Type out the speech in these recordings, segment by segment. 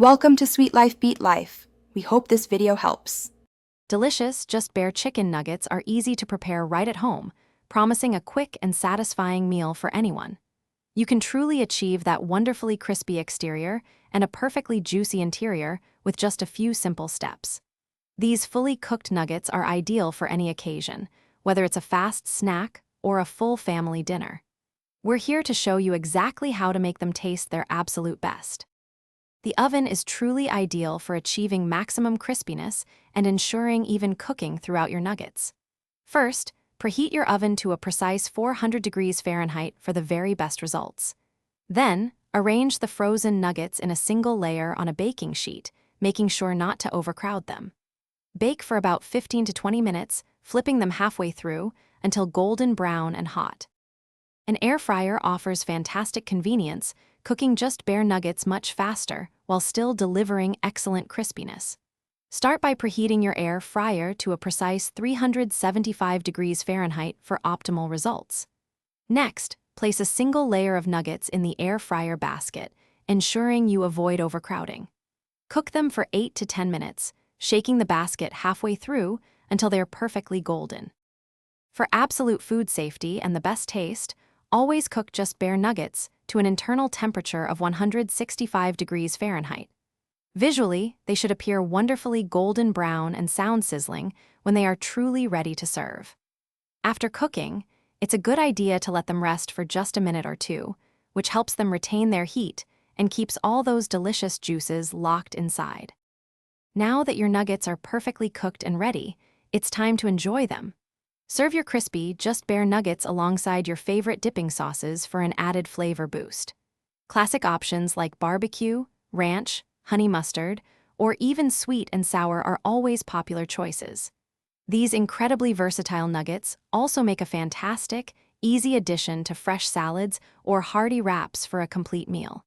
Welcome to Sweet Life Beat Life. We hope this video helps. Delicious, just bare chicken nuggets are easy to prepare right at home, promising a quick and satisfying meal for anyone. You can truly achieve that wonderfully crispy exterior and a perfectly juicy interior with just a few simple steps. These fully cooked nuggets are ideal for any occasion, whether it's a fast snack or a full family dinner. We're here to show you exactly how to make them taste their absolute best. The oven is truly ideal for achieving maximum crispiness and ensuring even cooking throughout your nuggets. First, preheat your oven to a precise 400 degrees Fahrenheit for the very best results. Then, arrange the frozen nuggets in a single layer on a baking sheet, making sure not to overcrowd them. Bake for about 15 to 20 minutes, flipping them halfway through until golden brown and hot. An air fryer offers fantastic convenience, cooking just bare nuggets much faster while still delivering excellent crispiness. Start by preheating your air fryer to a precise 375 degrees Fahrenheit for optimal results. Next, place a single layer of nuggets in the air fryer basket, ensuring you avoid overcrowding. Cook them for 8 to 10 minutes, shaking the basket halfway through until they're perfectly golden. For absolute food safety and the best taste, always cook just bare nuggets to an internal temperature of 165 degrees Fahrenheit. Visually, they should appear wonderfully golden brown and sound sizzling when they are truly ready to serve. After cooking, it's a good idea to let them rest for just a minute or two, which helps them retain their heat and keeps all those delicious juices locked inside. Now that your nuggets are perfectly cooked and ready, it's time to enjoy them. Serve your crispy, just bare nuggets alongside your favorite dipping sauces for an added flavor boost. Classic options like barbecue, ranch, honey mustard, or even sweet and sour are always popular choices. These incredibly versatile nuggets also make a fantastic, easy addition to fresh salads or hearty wraps for a complete meal.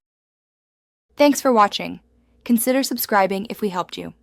Thanks for watching. Consider subscribing if we helped you.